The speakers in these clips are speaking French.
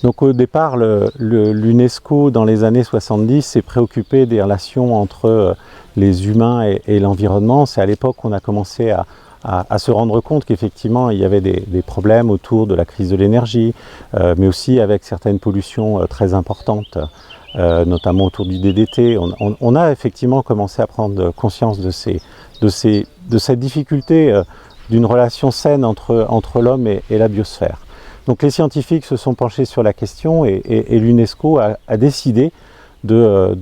Donc au départ, l'UNESCO, dans les années 70, s'est préoccupé des relations entre les humains et l'environnement. C'est à l'époque qu'on a commencé à se rendre compte qu'effectivement, il y avait des problèmes autour de la crise de l'énergie, mais aussi avec certaines pollutions très importantes, notamment autour du DDT. On a effectivement commencé à prendre conscience de cette difficulté d'une relation saine entre l'homme et la biosphère. Donc les scientifiques se sont penchés sur la question et l'UNESCO a décidé de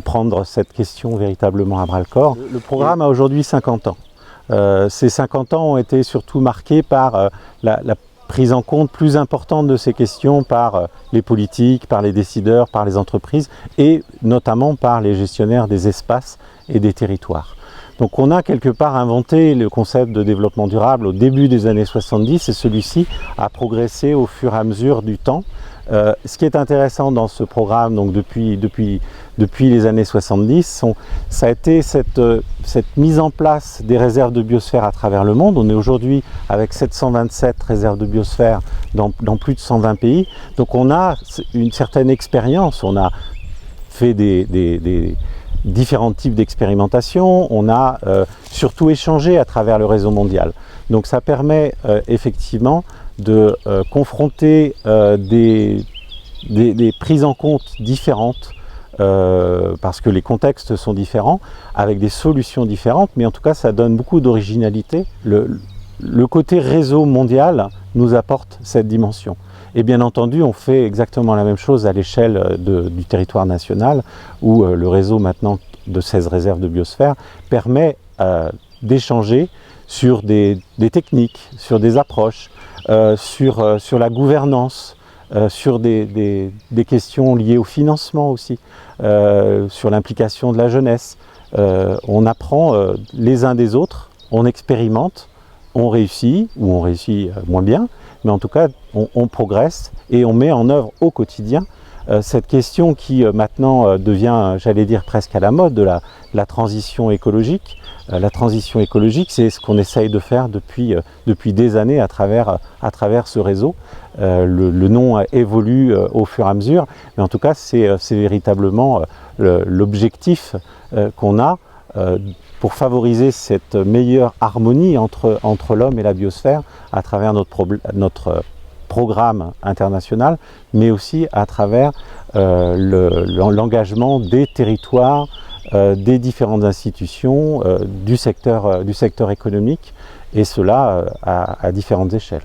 prendre cette question véritablement à bras-le-corps. Le programme a aujourd'hui 50 ans. Ces 50 ans ont été surtout marqués par la prise en compte plus importante de ces questions par les politiques, par les décideurs, par les entreprises et notamment par les gestionnaires des espaces et des territoires. Donc on a quelque part inventé le concept de développement durable au début des années 70 et celui-ci a progressé au fur et à mesure du temps. Ce qui est intéressant dans ce programme, donc depuis les années 70, ça a été cette mise en place des réserves de biosphère à travers le monde. On est aujourd'hui avec 727 réserves de biosphère dans plus de 120 pays. Donc on a une certaine expérience, on a fait des différents types d'expérimentation, on a surtout échangé à travers le réseau mondial. Donc ça permet effectivement de confronter des prises en compte différentes, parce que les contextes sont différents, avec des solutions différentes, mais en tout cas ça donne beaucoup d'originalité. Le côté réseau mondial nous apporte cette dimension. Et bien entendu, on fait exactement la même chose à l'échelle du territoire national, où le réseau maintenant de 16 réserves de biosphère permet d'échanger sur des techniques, sur des approches, sur la gouvernance, sur des questions liées au financement aussi, sur l'implication de la jeunesse. On apprend les uns des autres, on expérimente, on réussit ou on réussit moins bien, mais en tout cas on progresse et on met en œuvre au quotidien cette question qui maintenant devient, j'allais dire presque à la mode, de la transition écologique. La transition écologique, c'est ce qu'on essaye de faire depuis des années à travers ce réseau. Le nom évolue au fur et à mesure, mais en tout cas c'est véritablement l'objectif qu'on a pour favoriser cette meilleure harmonie entre l'homme et la biosphère à travers notre programme international, mais aussi à travers l'engagement des territoires, des différentes institutions, du secteur économique, et cela à différentes échelles.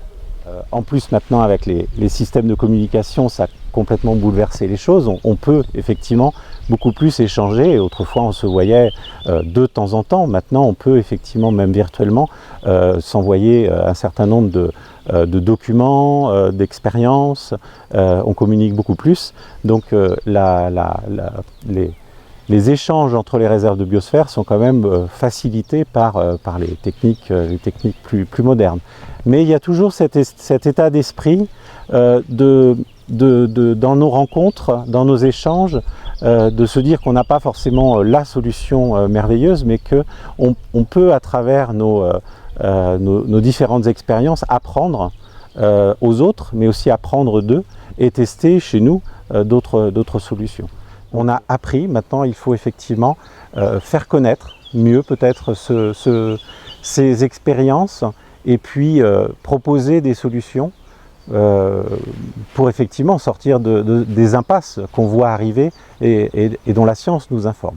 En plus maintenant avec les systèmes de communication, ça a complètement bouleversé les choses. On peut effectivement beaucoup plus échanger. Autrefois on se voyait de temps en temps. Maintenant on peut effectivement même virtuellement s'envoyer un certain nombre de documents, d'expériences. On communique beaucoup plus. Donc les échanges entre les réserves de biosphère sont quand même facilités par les techniques plus modernes. Mais il y a toujours cet état d'esprit dans nos rencontres, dans nos échanges, de se dire qu'on n'a pas forcément la solution merveilleuse, mais qu'on peut, à travers nos différentes expériences, apprendre aux autres, mais aussi apprendre d'eux et tester chez nous d'autres solutions. On a appris, maintenant il faut effectivement faire connaître mieux peut-être ces expériences et puis proposer des solutions pour effectivement sortir des impasses qu'on voit arriver et dont la science nous informe.